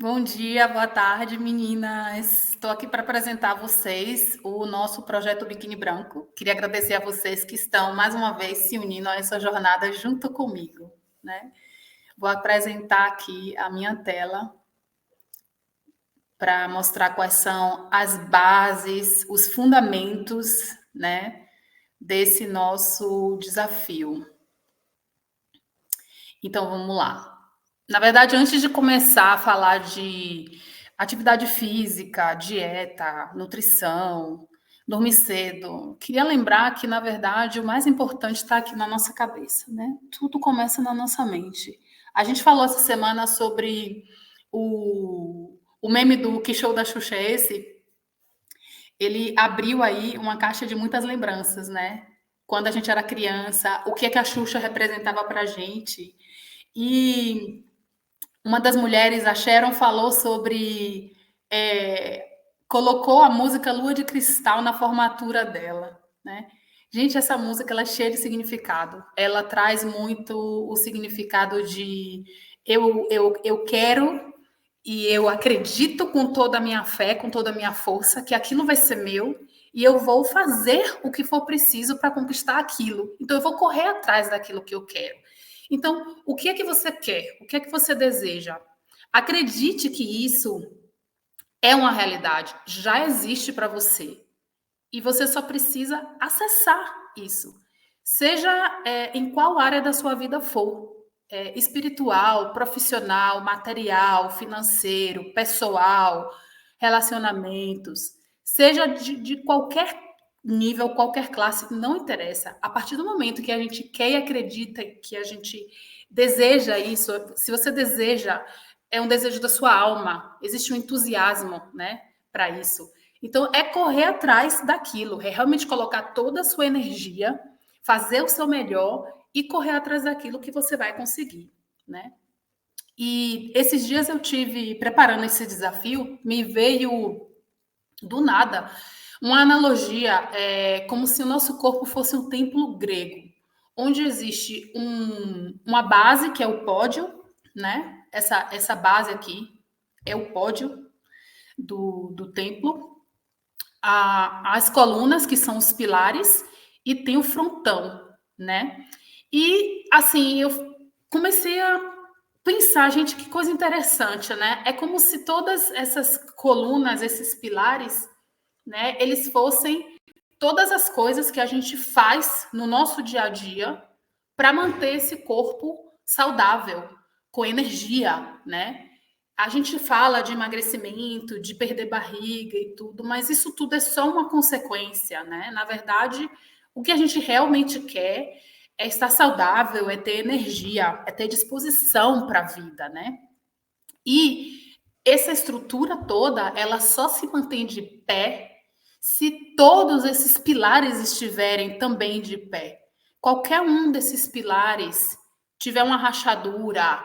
Bom dia, boa tarde, meninas. Estou aqui para apresentar a vocês o nosso projeto Biquíni Branco. Queria agradecer a vocês que estão mais uma vez se unindo a essa jornada junto comigo, né? Vou apresentar aqui a minha tela para mostrar quais são as bases, os fundamentos, né, desse nosso desafio. Então, vamos lá. Na verdade, antes de começar a falar de atividade física, dieta, nutrição, dormir cedo, queria lembrar que, na verdade, o mais importante está aqui na nossa cabeça, né? Tudo começa na nossa mente. A gente falou essa semana sobre o meme do Que Show da Xuxa é esse? Ele abriu aí uma caixa de muitas lembranças, né? Quando a gente era criança, o que é que a Xuxa representava para a gente. E uma das mulheres, a Sharon, falou sobre. é, colocou a música Lua de Cristal na formatura dela, né? Gente, essa música ela é cheia de significado. Ela traz muito o significado de eu quero e eu acredito com toda a minha fé, com toda a minha força, que aquilo vai ser meu e eu vou fazer o que for preciso para conquistar aquilo. Então, eu vou correr atrás daquilo que eu quero. Então, o que é que você quer? O que é que você deseja? Acredite que isso é uma realidade, já existe para você. E você só precisa acessar isso. Seja em qual área da sua vida for. Espiritual, profissional, material, financeiro, pessoal, relacionamentos. Seja de qualquer nível, qualquer classe, não interessa. A partir do momento que a gente quer e acredita que a gente deseja isso, se você deseja, é um desejo da sua alma, existe um entusiasmo, né, para isso. Então, é correr atrás daquilo, é realmente colocar toda a sua energia, fazer o seu melhor e correr atrás daquilo que você vai conseguir, né? E esses dias eu tive, preparando esse desafio, me veio do nada uma analogia, como se o nosso corpo fosse um templo grego, onde existe uma base, que é o pódio, né? Essa base aqui é o pódio do templo, as colunas, que são os pilares, e tem o frontão, né? E, assim, eu comecei a pensar, gente, que coisa interessante, né? É como se todas essas colunas, esses pilares, né, eles fossem todas as coisas que a gente faz no nosso dia a dia para manter esse corpo saudável, com energia, né? A gente fala de emagrecimento, de perder barriga e tudo, mas isso tudo é só uma consequência, né? Na verdade, o que a gente realmente quer é estar saudável, é ter energia, é ter disposição para a vida, né? E essa estrutura toda, ela só se mantém de pé se todos esses pilares estiverem também de pé. Qualquer um desses pilares tiver uma rachadura,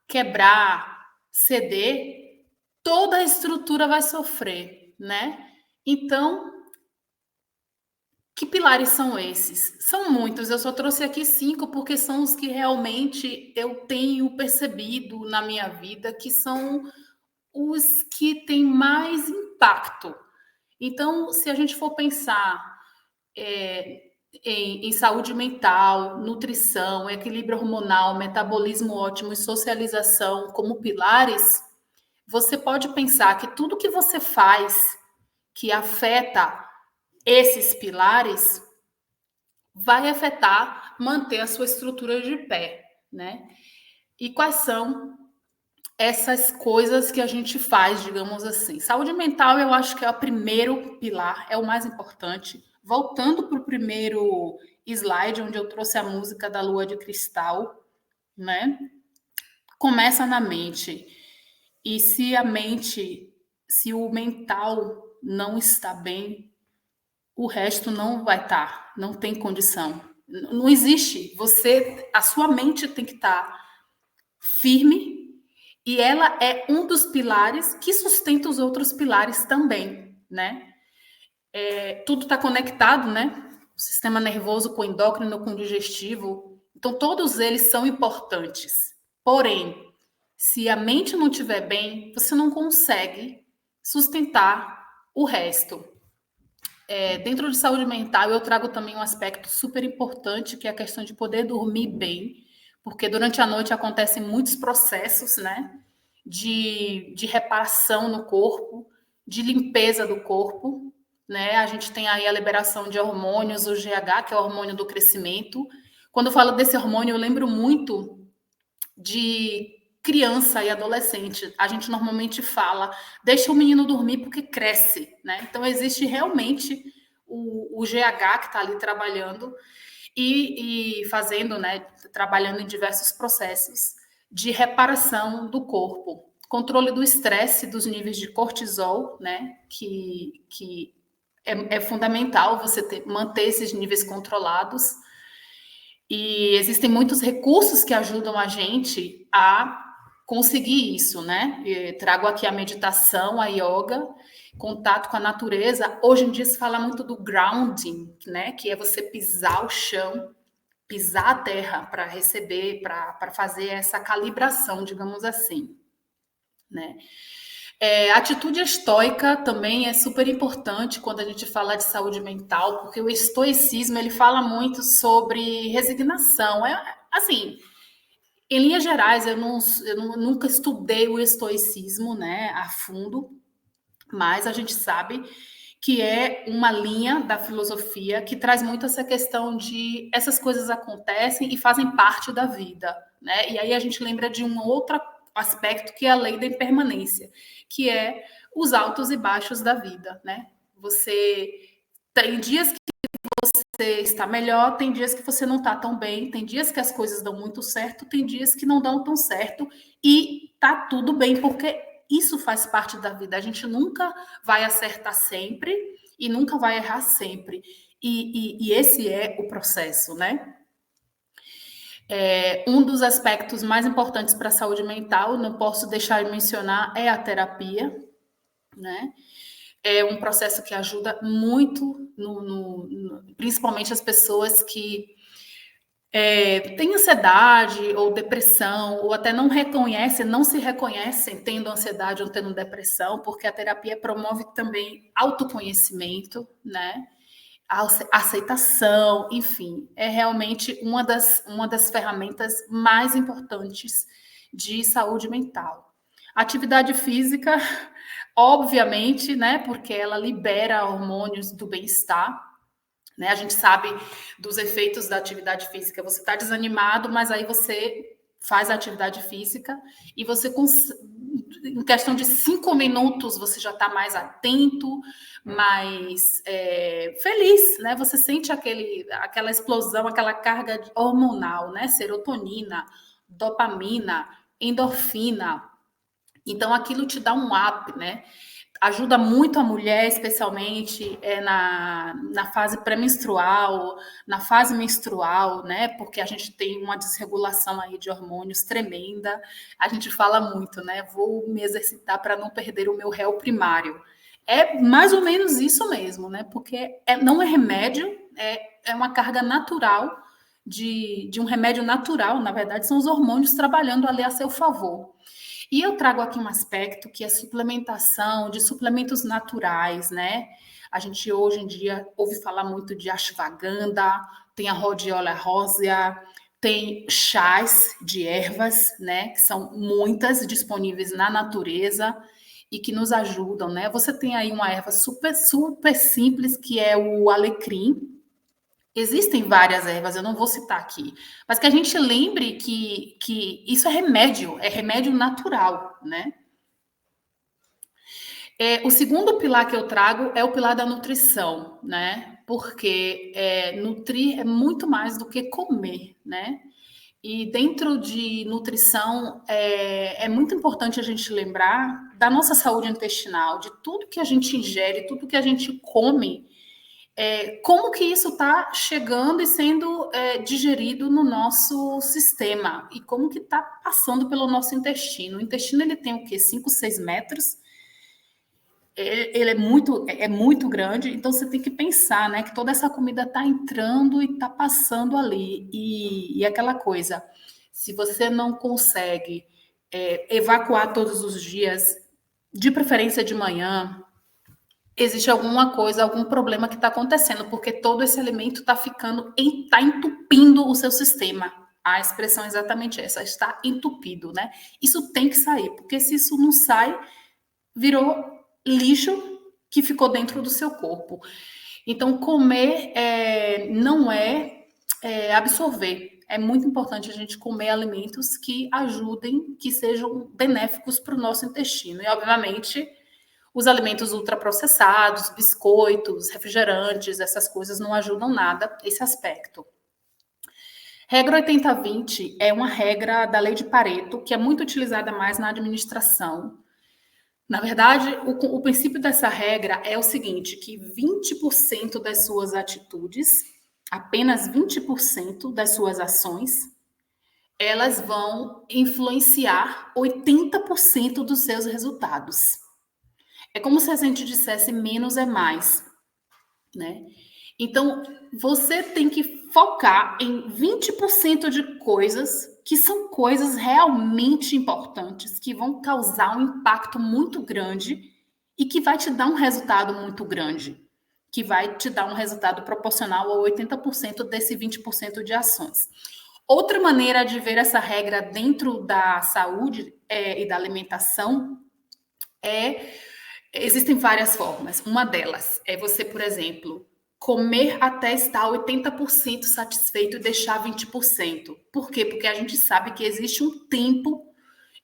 quebrar, ceder, toda a estrutura vai sofrer, né? Então, que pilares são esses? São muitos, eu só trouxe aqui 5 porque são os que realmente eu tenho percebido na minha vida que são os que têm mais impacto. Então, se a gente for pensar em saúde mental, nutrição, equilíbrio hormonal, metabolismo ótimo e socialização como pilares, você pode pensar que tudo que você faz que afeta esses pilares vai afetar manter a sua estrutura de pé, né? E quais são essas coisas que a gente faz, digamos assim? Saúde mental, eu acho que é o primeiro pilar, é o mais importante. Voltando para o primeiro slide, onde eu trouxe a música da Lua de Cristal, né? Começa na mente. E se o mental não está bem, o resto não vai estar, não tem condição. Não existe. A sua mente tem que estar firme e ela é um dos pilares que sustenta os outros pilares também, né? Tudo está conectado, né? O sistema nervoso com o endócrino, com o digestivo. Então, todos eles são importantes. Porém, Se a mente não estiver bem, você não consegue sustentar o resto. Dentro de saúde mental, eu trago também um aspecto super importante, que é a questão de poder dormir bem, porque durante a noite acontecem muitos processos, né, de reparação no corpo, de limpeza do corpo, né? A gente tem aí a liberação de hormônios, o GH, que é o hormônio do crescimento. Quando eu falo desse hormônio, eu lembro muito de criança e adolescente. A gente normalmente fala, deixa o menino dormir porque cresce, né? Então existe realmente o GH que está ali trabalhando e fazendo, né? Trabalhando em diversos processos de reparação do corpo, controle do estresse, dos níveis de cortisol, né? Que é fundamental você manter esses níveis controlados. E existem muitos recursos que ajudam a gente a conseguir isso, né? Trago aqui a meditação, a yoga, contato com a natureza. Hoje em dia se fala muito do grounding, né? Que é você pisar o chão, pisar a terra para receber, para fazer essa calibração, digamos assim, né? A atitude estoica também é super importante quando a gente fala de saúde mental, porque o estoicismo ele fala muito sobre resignação. Assim, em linhas gerais, nunca estudei o estoicismo, né, a fundo, mas a gente sabe que é uma linha da filosofia que traz muito essa questão de essas coisas acontecem e fazem parte da vida, né? E aí a gente lembra de um outro aspecto que é a lei da impermanência, que é os altos e baixos da vida, né? Você tem dias que você está melhor, tem dias que você não está tão bem, tem dias que as coisas dão muito certo, tem dias que não dão tão certo, e tá tudo bem, porque isso faz parte da vida. A gente nunca vai acertar sempre e nunca vai errar sempre. E esse é o processo, né? Um dos aspectos mais importantes para a saúde mental, não posso deixar de mencionar, é a terapia, né? É um processo que ajuda muito, principalmente as pessoas que têm ansiedade ou depressão, ou até não reconhecem, não se reconhecem tendo ansiedade ou tendo depressão, porque a terapia promove também autoconhecimento, né? Aceitação, enfim, é realmente uma das ferramentas mais importantes de saúde mental. Atividade física, obviamente, né? Porque ela libera hormônios do bem-estar, né? A gente sabe dos efeitos da atividade física. Você está desanimado, mas aí você faz a atividade física e você, em questão de 5 minutos, você já está mais atento, mais feliz, né? Você sente aquela explosão, aquela carga hormonal, né? Serotonina, dopamina, endorfina. Então, aquilo te dá um up, né? Ajuda muito a mulher, especialmente na fase pré-menstrual, na fase menstrual, né? Porque a gente tem uma desregulação aí de hormônios tremenda. A gente fala muito, né? Vou me exercitar para não perder o meu réu primário. É mais ou menos isso mesmo, né? Porque não é remédio, é uma carga natural de um remédio natural, na verdade, são os hormônios trabalhando ali a seu favor. E eu trago aqui um aspecto que é suplementação de suplementos naturais, né? A gente hoje em dia ouve falar muito de ashwagandha, tem a rhodiola rósea, tem chás de ervas, né? Que são muitas disponíveis na natureza e que nos ajudam, né? Você tem aí uma erva super, super simples que é o alecrim. Existem várias ervas, eu não vou citar aqui, mas que a gente lembre que isso é remédio natural, né? O segundo pilar que eu trago é o pilar da nutrição, né? Porque nutrir é muito mais do que comer, né? E dentro de nutrição é muito importante a gente lembrar da nossa saúde intestinal, de tudo que a gente ingere, tudo que a gente come, como que isso está chegando e sendo digerido no nosso sistema e como que está passando pelo nosso intestino. O intestino ele tem o quê? 5, 6 metros. Ele é muito grande, então você tem que pensar, né, que toda essa comida está entrando e está passando ali. E aquela coisa, se você não consegue evacuar todos os dias, de preferência de manhã, existe alguma coisa, algum problema que está acontecendo, porque todo esse alimento está está entupindo o seu sistema. A expressão é exatamente essa, está entupido, né? Isso tem que sair, porque se isso não sai, virou lixo que ficou dentro do seu corpo. Então, comer não é absorver. É muito importante a gente comer alimentos que ajudem, que sejam benéficos para o nosso intestino. E, obviamente, os alimentos ultraprocessados, biscoitos, refrigerantes, essas coisas não ajudam nada esse aspecto. Regra 80-20 é uma regra da lei de Pareto, que é muito utilizada mais na administração. Na verdade, o princípio dessa regra é o seguinte, que 20% das suas atitudes, apenas 20% das suas ações, elas vão influenciar 80% dos seus resultados. É como se a gente dissesse menos é mais, né? Então, você tem que focar em 20% de coisas que são coisas realmente importantes, que vão causar um impacto muito grande e que vai te dar um resultado muito grande, que vai te dar um resultado proporcional a 80% desse 20% de ações. Outra maneira de ver essa regra dentro da saúde e da alimentação existem várias formas. Uma delas é você, por exemplo, comer até estar 80% satisfeito e deixar 20%. Por quê? Porque a gente sabe que existe um tempo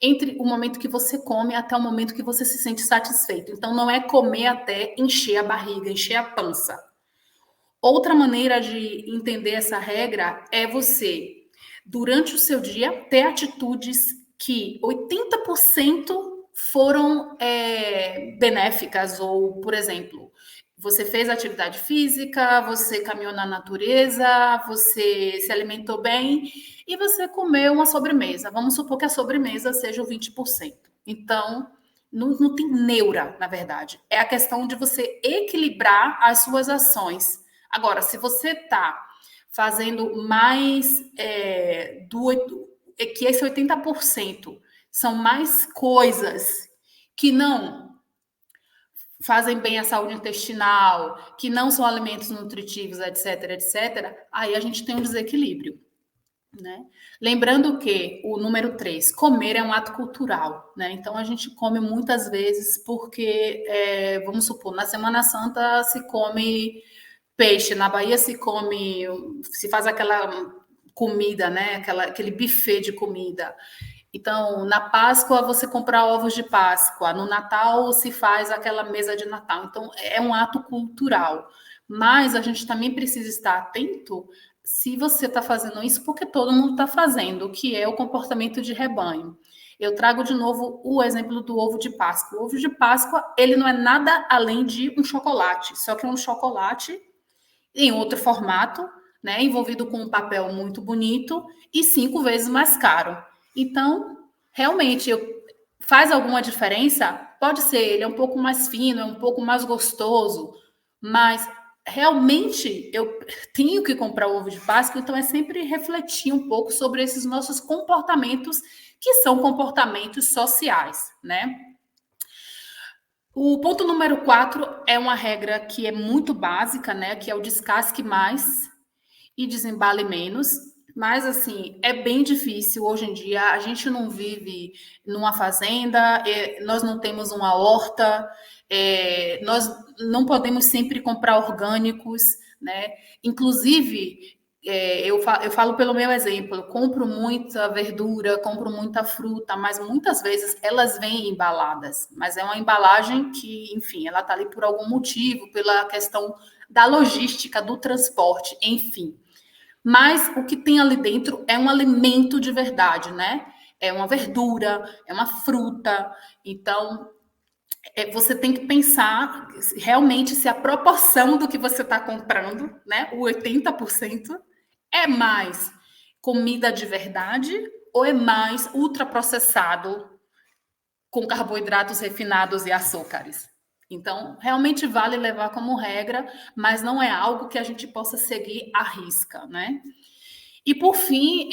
entre o momento que você come até o momento que você se sente satisfeito. Então, não é comer até encher a barriga, encher a pança. Outra maneira de entender essa regra é você, durante o seu dia, ter atitudes que 80% foram benéficas, ou, por exemplo, você fez atividade física, você caminhou na natureza, você se alimentou bem e você comeu uma sobremesa. Vamos supor que a sobremesa seja o 20%. Então, não tem neura, na verdade. É a questão de você equilibrar as suas ações. Agora, se você está fazendo mais que esse 80% são mais coisas que não fazem bem à saúde intestinal, que não são alimentos nutritivos, etc, etc, aí a gente tem um desequilíbrio, né? Lembrando que o número 3, comer é um ato cultural, né? Então a gente come muitas vezes porque, vamos supor, na Semana Santa se come peixe, na Bahia se faz aquela comida, né? Aquele buffet de comida. Então, na Páscoa você compra ovos de Páscoa, no Natal se faz aquela mesa de Natal. Então, é um ato cultural. Mas a gente também precisa estar atento se você está fazendo isso porque todo mundo está fazendo, que é o comportamento de rebanho. Eu trago de novo o exemplo do ovo de Páscoa. O ovo de Páscoa, ele não é nada além de um chocolate, só que é um chocolate em outro formato, né, envolvido com um papel muito bonito e 5 vezes mais caro. Então, realmente, faz alguma diferença? Pode ser, ele é um pouco mais fino, é um pouco mais gostoso, mas realmente eu tenho que comprar o ovo de Páscoa, então é sempre refletir um pouco sobre esses nossos comportamentos, que são comportamentos sociais, né? O ponto número 4 é uma regra que é muito básica, né? Que é o descasque mais e desembale menos. Mas, assim, é bem difícil hoje em dia. A gente não vive numa fazenda, nós não temos uma horta, nós não podemos sempre comprar orgânicos, né? Inclusive, eu falo pelo meu exemplo, eu compro muita verdura, compro muita fruta, mas muitas vezes elas vêm embaladas. Mas é uma embalagem que, enfim, ela está ali por algum motivo, pela questão da logística, do transporte, enfim. Mas o que tem ali dentro é um alimento de verdade, né? É uma verdura, é uma fruta. Então, você tem que pensar realmente se a proporção do que você está comprando, né? O 80%, é mais comida de verdade ou é mais ultraprocessado com carboidratos refinados e açúcares? Então, realmente vale levar como regra, mas não é algo que a gente possa seguir à risca, né? E, por fim,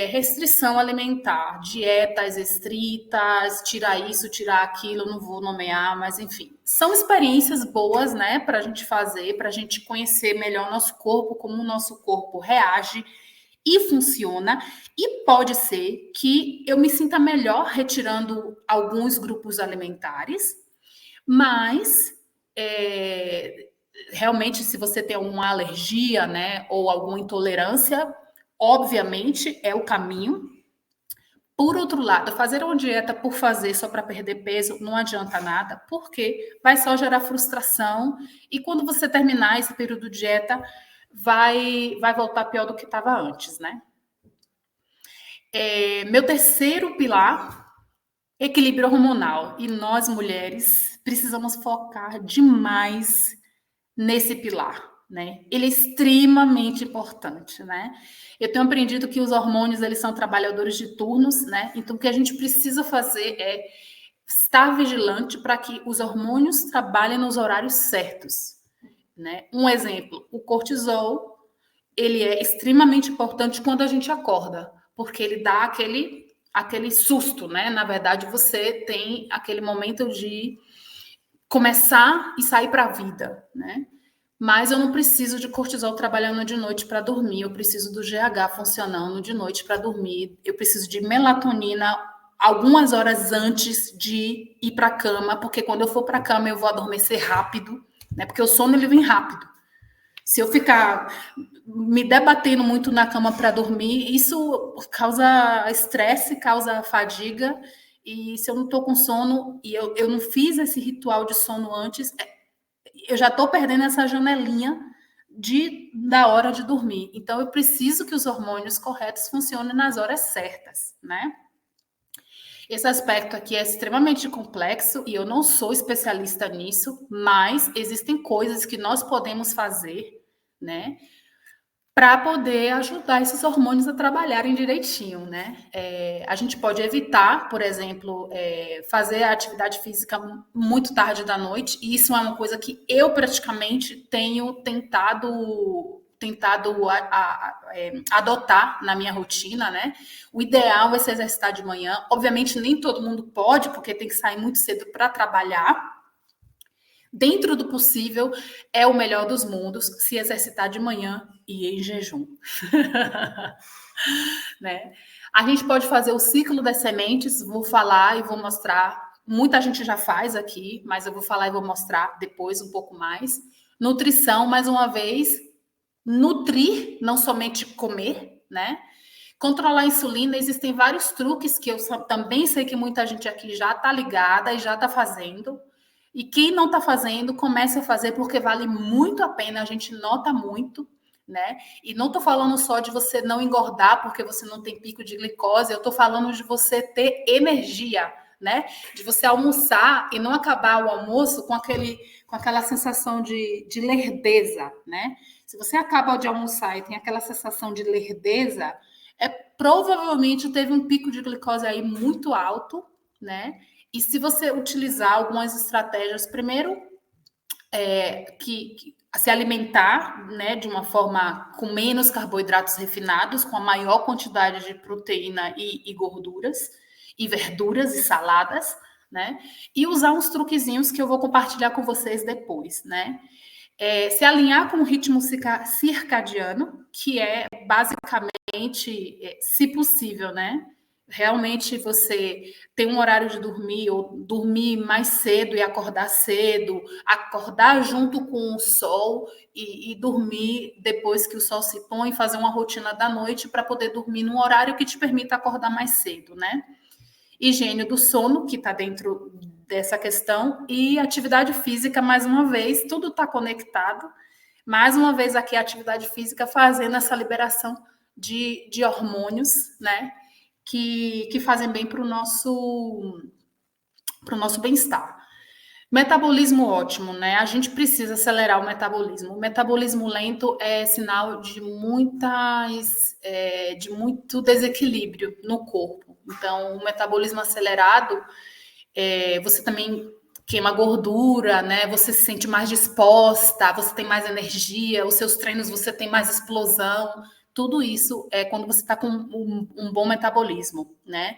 restrição alimentar, dietas estritas, tirar isso, tirar aquilo, não vou nomear, mas enfim. São experiências boas, né, para a gente fazer, para a gente conhecer melhor o nosso corpo, como o nosso corpo reage e funciona. E pode ser que eu me sinta melhor retirando alguns grupos alimentares, mas realmente, se você tem alguma alergia, né, ou alguma intolerância, obviamente é o caminho. Por outro lado, fazer uma dieta por fazer só para perder peso não adianta nada, porque vai só gerar frustração e quando você terminar esse período de dieta, vai voltar pior do que estava antes, né? Meu terceiro pilar, equilíbrio hormonal. E nós, mulheres, precisamos focar demais nesse pilar, né? Ele é extremamente importante, né? Eu tenho aprendido que os hormônios, eles são trabalhadores de turnos, né? Então, o que a gente precisa fazer é estar vigilante para que os hormônios trabalhem nos horários certos, né? Um exemplo, o cortisol, ele é extremamente importante quando a gente acorda, porque ele dá aquele susto, né? Na verdade, você tem aquele momento de começar e sair para a vida, né? Mas eu não preciso de cortisol trabalhando de noite para dormir, eu preciso do GH funcionando de noite para dormir, eu preciso de melatonina algumas horas antes de ir para a cama, porque quando eu for para a cama eu vou adormecer rápido, né? Porque o sono ele vem rápido. Se eu ficar me debatendo muito na cama para dormir, isso causa estresse, causa fadiga, e se eu não estou com sono e eu não fiz esse ritual de sono antes, eu já estou perdendo essa janelinha da hora de dormir. Então, eu preciso que os hormônios corretos funcionem nas horas certas, né? Esse aspecto aqui é extremamente complexo e eu não sou especialista nisso, mas existem coisas que nós podemos fazer, né, para poder ajudar esses hormônios a trabalharem direitinho, né? A gente pode evitar, por exemplo, fazer a atividade física muito tarde da noite, e isso é uma coisa que eu praticamente tenho tentado adotar na minha rotina, né? O ideal é se exercitar de manhã. Obviamente, nem todo mundo pode, porque tem que sair muito cedo para trabalhar. Dentro do possível, é o melhor dos mundos se exercitar de manhã e em jejum. Né? A gente pode fazer o ciclo das sementes, vou falar e vou mostrar. Muita gente já faz aqui, mas eu vou falar e vou mostrar depois um pouco mais. Nutrição, mais uma vez, nutrir, não somente comer, né? Controlar a insulina, existem vários truques que eu também sei que muita gente aqui já está ligada e já está fazendo. E quem não está fazendo, comece a fazer, porque vale muito a pena, a gente nota muito, né? E não estou falando só de você não engordar porque você não tem pico de glicose, eu estou falando de você ter energia, né? De você almoçar e não acabar o almoço com aquela sensação de lerdeza, né? Se você acaba de almoçar e tem aquela sensação de lerdeza, provavelmente teve um pico de glicose aí muito alto, né? E se você utilizar algumas estratégias, primeiro, que se alimentar, né, de uma forma com menos carboidratos refinados, com a maior quantidade de proteína e gorduras, e verduras e saladas, né? E usar uns truquezinhos que eu vou compartilhar com vocês depois, né? Se alinhar com o ritmo circadiano, que é basicamente, se possível, né? Realmente você tem um horário de dormir, ou dormir mais cedo e acordar cedo, acordar junto com o sol e dormir depois que o sol se põe, fazer uma rotina da noite para poder dormir num horário que te permita acordar mais cedo, né? Higiene do sono, que está dentro dessa questão, e atividade física, mais uma vez, tudo está conectado. Mais uma vez aqui a atividade física fazendo essa liberação de hormônios, né? Que fazem bem para o nosso bem-estar. Metabolismo ótimo, né? A gente precisa acelerar o metabolismo. O metabolismo lento é sinal de muito desequilíbrio no corpo. Então, o metabolismo acelerado, você também queima gordura, né? Você se sente mais disposta, você tem mais energia, os seus treinos você tem mais explosão, tudo isso é quando você está com um bom metabolismo, né?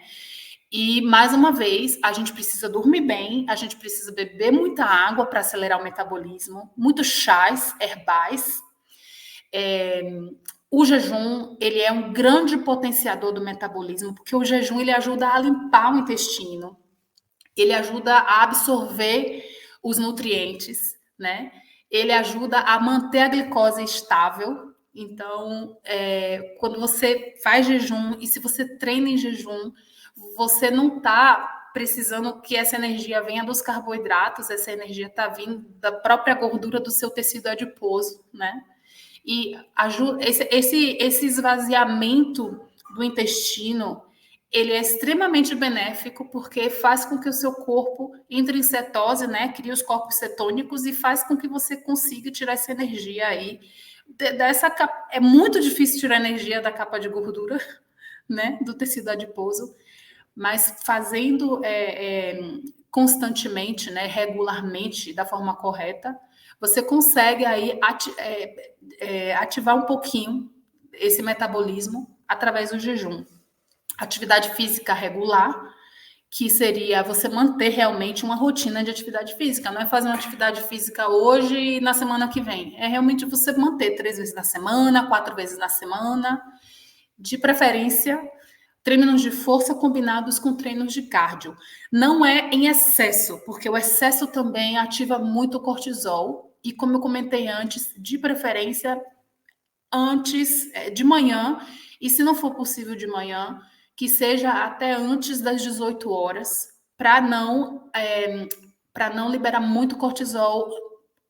E, mais uma vez, a gente precisa dormir bem, a gente precisa beber muita água para acelerar o metabolismo, muitos chás herbais. O jejum, ele é um grande potenciador do metabolismo, porque o jejum, ele ajuda a limpar o intestino, ele ajuda a absorver os nutrientes, né? Ele ajuda a manter a glicose estável. Então, quando você faz jejum e se você treina em jejum, você não está precisando que essa energia venha dos carboidratos, essa energia está vindo da própria gordura do seu tecido adiposo, né? E esse esvaziamento do intestino, ele é extremamente benéfico porque faz com que o seu corpo entre em cetose, né? Cria os corpos cetônicos e faz com que você consiga tirar essa energia aí. É muito difícil tirar energia da capa de gordura, né? Do tecido adiposo, mas fazendo constantemente, né? Regularmente, da forma correta, você consegue aí ativar um pouquinho esse metabolismo através do jejum. Atividade física regular, que seria você manter realmente uma rotina de atividade física. Não é fazer uma atividade física hoje e na semana que vem. É realmente você manter 3 vezes na semana, 4 vezes na semana, de preferência, treinos de força combinados com treinos de cardio. Não é em excesso, porque o excesso também ativa muito o cortisol. E como eu comentei antes, de preferência, antes de manhã, e se não for possível de manhã, que seja até antes das 18 horas, para não liberar muito cortisol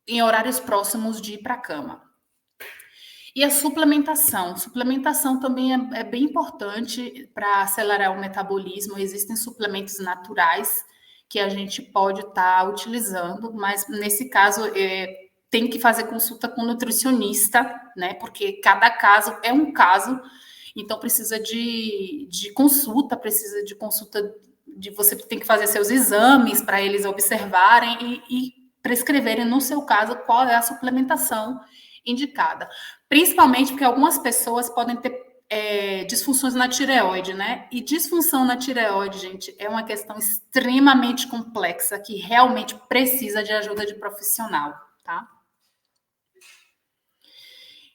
em horários próximos de ir para a cama. E a suplementação. Suplementação também é bem importante para acelerar o metabolismo. Existem suplementos naturais que a gente pode estar utilizando, mas nesse caso tem que fazer consulta com o nutricionista, né? Porque cada caso é um caso, então precisa de consulta, você tem que fazer seus exames para eles observarem e prescreverem, no seu caso, qual é a suplementação indicada. Principalmente porque algumas pessoas podem ter disfunções na tireoide, né? E disfunção na tireoide, gente, é uma questão extremamente complexa que realmente precisa de ajuda de profissional, tá?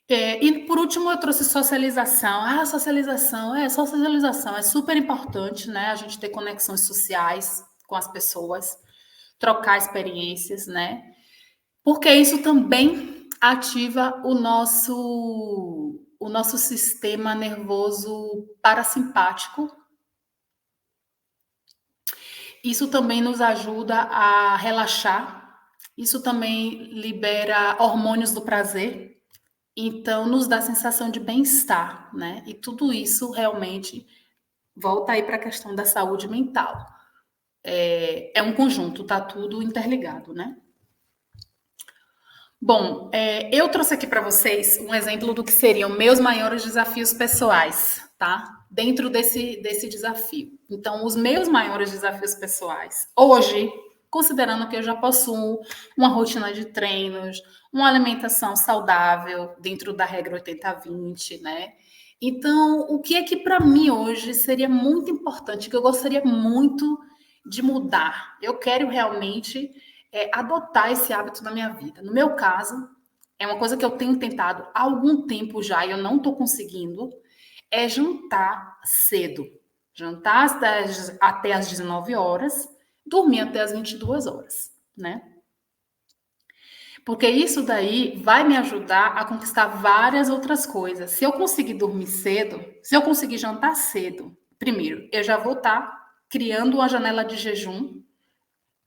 E por último, eu trouxe socialização. Socialização é super importante, né? A gente ter conexões sociais com as pessoas, trocar experiências, né? Porque isso também ativa o nosso sistema nervoso parasimpático. Isso também nos ajuda a relaxar. Isso também libera hormônios do prazer. Então, nos dá sensação de bem-estar, né? E tudo isso realmente volta aí para a questão da saúde mental. É um conjunto, tá tudo interligado, né? Bom, eu trouxe aqui para vocês um exemplo do que seriam meus maiores desafios pessoais, tá? Dentro desse desafio. Então, os meus maiores desafios pessoais, hoje, considerando que eu já possuo uma rotina de treinos, uma alimentação saudável, dentro da regra 80-20, né? Então, o que é que para mim hoje seria muito importante, que eu gostaria muito de mudar? Eu quero realmente adotar esse hábito na minha vida. No meu caso, é uma coisa que eu tenho tentado há algum tempo já e eu não estou conseguindo, é jantar cedo. Jantar até as 19 horas, dormir até as 22 horas, né? Porque isso daí vai me ajudar a conquistar várias outras coisas. Se eu conseguir dormir cedo, se eu conseguir jantar cedo, primeiro, eu já vou estar criando uma janela de jejum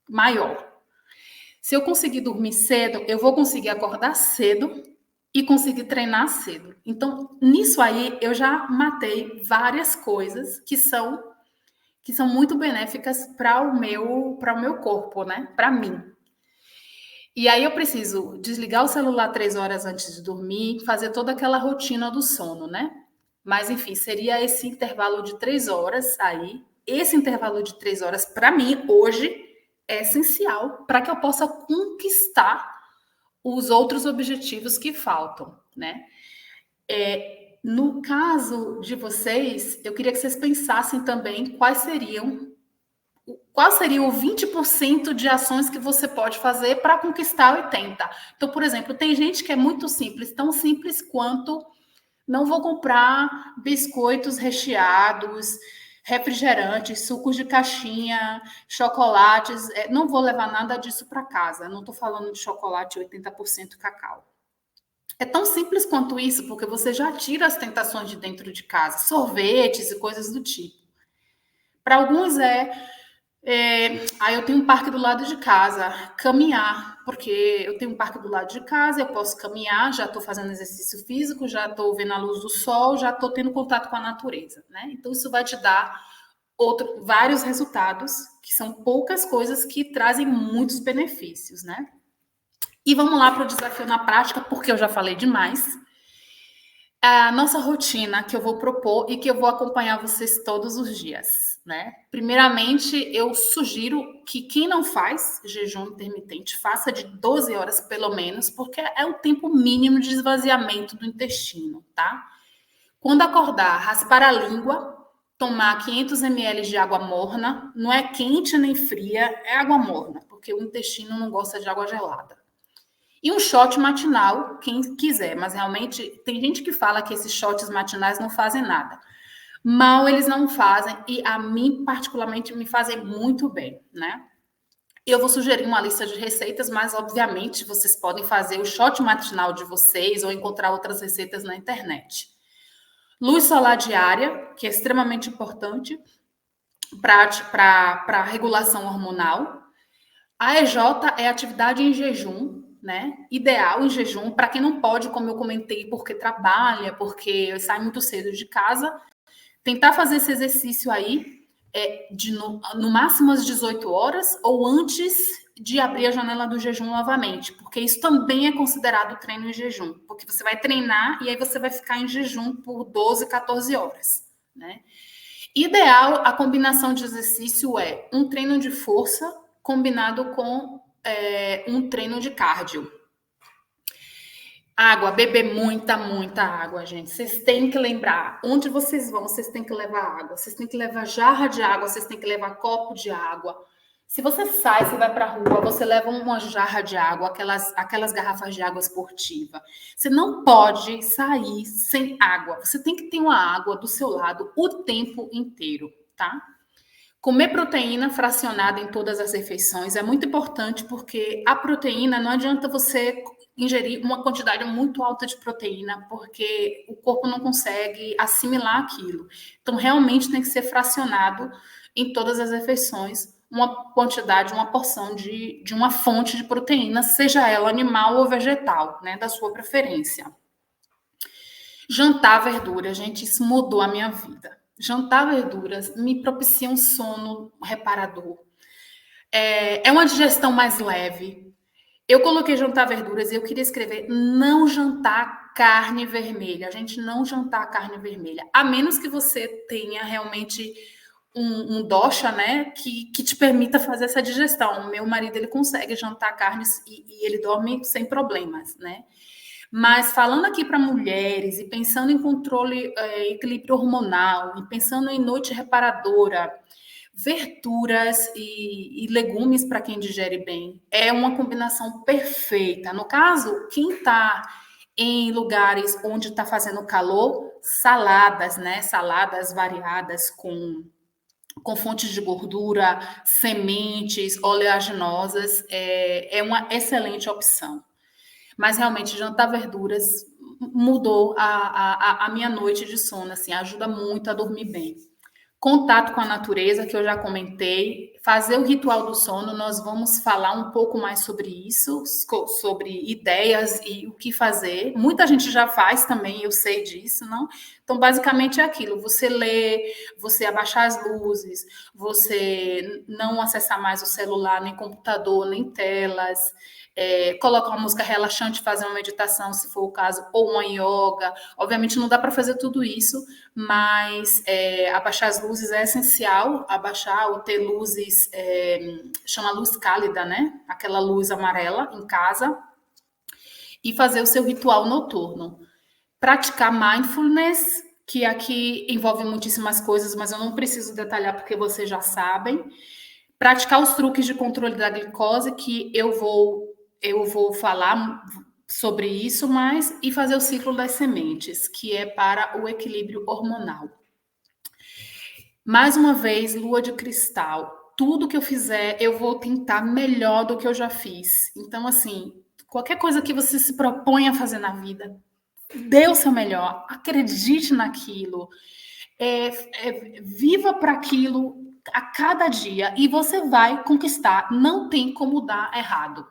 maior. Se eu conseguir dormir cedo, eu vou conseguir acordar cedo e conseguir treinar cedo. Então, nisso aí, eu já matei várias coisas que são muito benéficas para o meu corpo, né? Para mim. E aí eu preciso desligar o celular 3 horas antes de dormir, fazer toda aquela rotina do sono, né? Mas, enfim, seria esse intervalo de 3 horas aí. Esse intervalo de 3 horas, para mim, hoje, é essencial para que eu possa conquistar os outros objetivos que faltam, né? No caso de vocês, eu queria que vocês pensassem também qual seria o 20% de ações que você pode fazer para conquistar 80%. Então, por exemplo, tem gente que é muito simples, tão simples quanto não vou comprar biscoitos recheados, refrigerantes, sucos de caixinha, chocolates, não vou levar nada disso para casa. Não estou falando de chocolate 80% cacau. É tão simples quanto isso, porque você já tira as tentações de dentro de casa, sorvetes e coisas do tipo. Para alguns aí eu tenho um parque do lado de casa, caminhar, porque eu tenho um parque do lado de casa, eu posso caminhar, já estou fazendo exercício físico, já estou vendo a luz do sol, já estou tendo contato com a natureza, né? Então isso vai te dar vários resultados, que são poucas coisas que trazem muitos benefícios, né? E vamos lá para o desafio na prática, porque eu já falei demais. A nossa rotina que eu vou propor e que eu vou acompanhar vocês todos os dias, né? Primeiramente, eu sugiro que quem não faz jejum intermitente faça de 12 horas pelo menos, porque é o tempo mínimo de esvaziamento do intestino, tá? Quando acordar, raspar a língua, tomar 500 ml de água morna, não é quente nem fria, é água morna, porque o intestino não gosta de água gelada. E um shot matinal, quem quiser, mas realmente tem gente que fala que esses shots matinais não fazem nada. Mal eles não fazem e a mim, particularmente, me fazem muito bem, né? Eu vou sugerir uma lista de receitas, mas obviamente vocês podem fazer o shot matinal de vocês ou encontrar outras receitas na internet. Luz solar diária, que é extremamente importante para a regulação hormonal. A EJ é atividade em jejum, né? Ideal em jejum para quem não pode, como eu comentei, porque trabalha, porque sai muito cedo de casa. Tentar fazer esse exercício aí no máximo às 18 horas ou antes de abrir a janela do jejum novamente, porque isso também é considerado treino em jejum, porque você vai treinar e aí você vai ficar em jejum por 12, 14 horas, né? Ideal, a combinação de exercício é um treino de força combinado com um treino de cardio. Água, beber muita, muita água, gente. Vocês têm que lembrar, onde vocês vão, vocês têm que levar água. Vocês têm que levar jarra de água, vocês têm que levar copo de água. Se você sai, você vai para a rua, você leva uma jarra de água, aquelas garrafas de água esportiva. Você não pode sair sem água. Você tem que ter uma água do seu lado o tempo inteiro, tá? Comer proteína fracionada em todas as refeições é muito importante porque a proteína, não adianta você ingerir uma quantidade muito alta de proteína, porque o corpo não consegue assimilar aquilo. Então, realmente tem que ser fracionado em todas as refeições uma quantidade, uma porção de uma fonte de proteína, seja ela animal ou vegetal, né, da sua preferência. Jantar verdura, gente, isso mudou a minha vida. Jantar verduras me propicia um sono reparador. É uma digestão mais leve. Eu coloquei jantar verduras e eu queria escrever não jantar carne vermelha. A gente não jantar carne vermelha. A menos que você tenha realmente um dosha, né, que te permita fazer essa digestão. O meu marido, ele consegue jantar carnes e ele dorme sem problemas, né? Mas falando aqui para mulheres e pensando em controle, equilíbrio hormonal, e pensando em noite reparadora, verduras e legumes para quem digere bem, é uma combinação perfeita. No caso, quem está em lugares onde está fazendo calor, saladas, né? Saladas variadas com fontes de gordura, sementes, oleaginosas, é uma excelente opção. Mas realmente jantar verduras mudou a minha noite de sono, assim, ajuda muito a dormir bem. Contato com a natureza, que eu já comentei, fazer o ritual do sono, nós vamos falar um pouco mais sobre isso, sobre ideias e o que fazer. Muita gente já faz também, eu sei disso, não? Então, basicamente é aquilo, você lê, você abaixar as luzes, você não acessar mais o celular, nem computador, nem telas, colocar uma música relaxante, fazer uma meditação, se for o caso, ou uma yoga. Obviamente não dá para fazer tudo isso, mas abaixar as luzes é essencial, abaixar ou ter luzes, chama luz cálida, né? Aquela luz amarela em casa, e fazer o seu ritual noturno. Praticar mindfulness, que aqui envolve muitíssimas coisas, mas eu não preciso detalhar porque vocês já sabem. Praticar os truques de controle da glicose, que eu vou falar sobre isso, mas e fazer o ciclo das sementes, que é para o equilíbrio hormonal. Mais uma vez, lua de cristal. Tudo que eu fizer, eu vou tentar melhor do que eu já fiz. Então, assim, qualquer coisa que você se propõe a fazer na vida, dê o seu melhor, acredite naquilo, viva para aquilo a cada dia e você vai conquistar. Não tem como dar errado.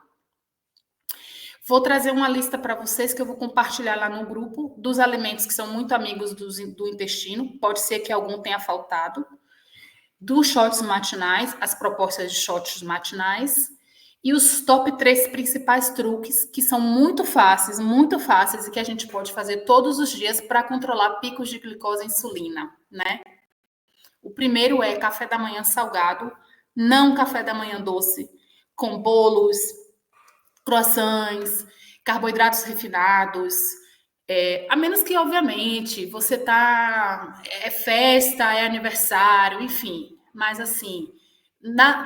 Vou trazer uma lista para vocês que eu vou compartilhar lá no grupo dos alimentos que são muito amigos do intestino. Pode ser que algum tenha faltado. Dos shots matinais, as propostas de shots matinais e os top 3 principais truques que são muito fáceis e que a gente pode fazer todos os dias para controlar picos de glicose e insulina, né? O primeiro é café da manhã salgado, não café da manhã doce, com bolos, croissants, carboidratos refinados, a menos que, obviamente, você tá... É festa, é aniversário, enfim. Mas, assim,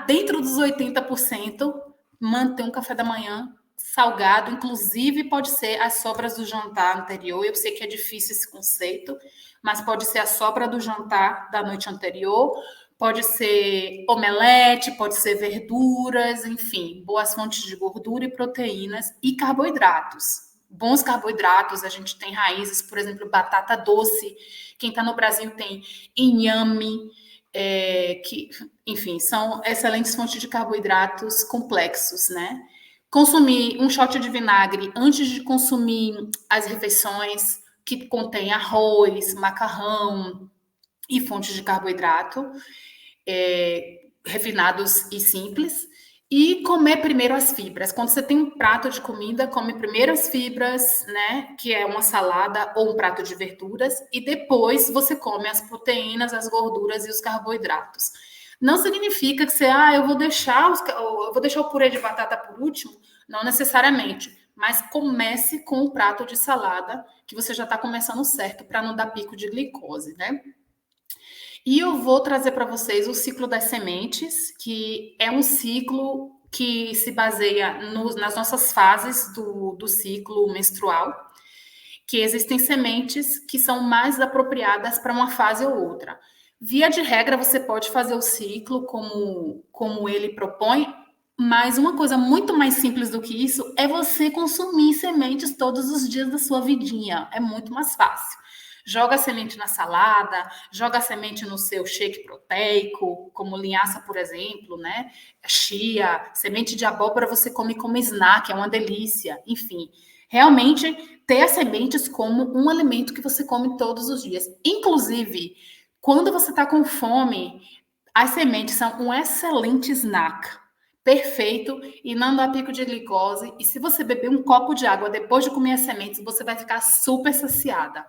dentro dos 80%, manter um café da manhã salgado, inclusive pode ser as sobras do jantar anterior. Eu sei que é difícil esse conceito, mas pode ser a sobra do jantar da noite anterior, pode ser omelete, pode ser verduras, enfim, boas fontes de gordura e proteínas e carboidratos. Bons carboidratos, a gente tem raízes, por exemplo, batata doce. Quem está no Brasil tem inhame, que, enfim, são excelentes fontes de carboidratos complexos, né? Consumir um shot de vinagre antes de consumir as refeições que contém arroz, macarrão e fontes de carboidrato refinados e simples. E comer primeiro as fibras. Quando você tem um prato de comida, come primeiro as fibras, né? Que é uma salada ou um prato de verduras, e depois você come as proteínas, as gorduras e os carboidratos. Não significa que você, eu vou deixar o purê de batata por último. Não necessariamente. Mas comece com um prato de salada, que você já está começando certo, para não dar pico de glicose, né? E eu vou trazer para vocês o ciclo das sementes, que é um ciclo que se baseia nas nossas fases do ciclo menstrual, que existem sementes que são mais apropriadas para uma fase ou outra. Via de regra, você pode fazer o ciclo como ele propõe, mas uma coisa muito mais simples do que isso é você consumir sementes todos os dias da sua vidinha. É muito mais fácil. Joga a semente na salada, joga a semente no seu shake proteico, como linhaça, por exemplo, né? Chia, semente de abóbora você come como snack, é uma delícia. Enfim, realmente ter as sementes como um alimento que você come todos os dias. Inclusive, quando você está com fome, as sementes são um excelente snack. Perfeito e não dá pico de glicose. E se você beber um copo de água depois de comer as sementes, você vai ficar super saciada.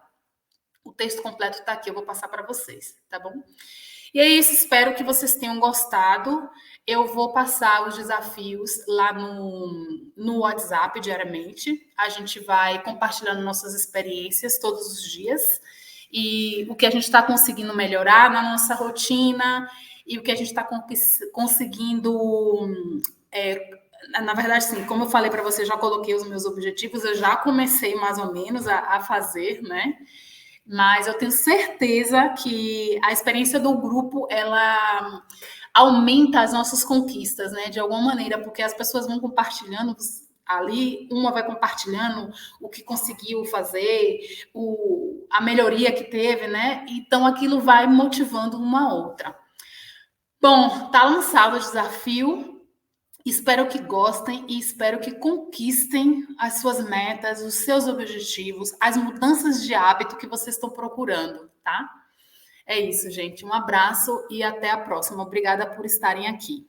O texto completo está aqui, eu vou passar para vocês, tá bom? E é isso, espero que vocês tenham gostado. Eu vou passar os desafios lá no WhatsApp diariamente. A gente vai compartilhando nossas experiências todos os dias e o que a gente está conseguindo melhorar na nossa rotina e o que a gente está conseguindo. Na verdade, sim, como eu falei para você, já coloquei os meus objetivos, eu já comecei mais ou menos a fazer, né? Mas eu tenho certeza que a experiência do grupo, ela aumenta as nossas conquistas, né? De alguma maneira, porque as pessoas vão compartilhando ali, uma vai compartilhando o que conseguiu fazer, a melhoria que teve, né? Então, aquilo vai motivando uma outra. Bom, tá lançado o desafio. Espero que gostem e espero que conquistem as suas metas, os seus objetivos, as mudanças de hábito que vocês estão procurando, tá? É isso, gente. Um abraço e até a próxima. Obrigada por estarem aqui.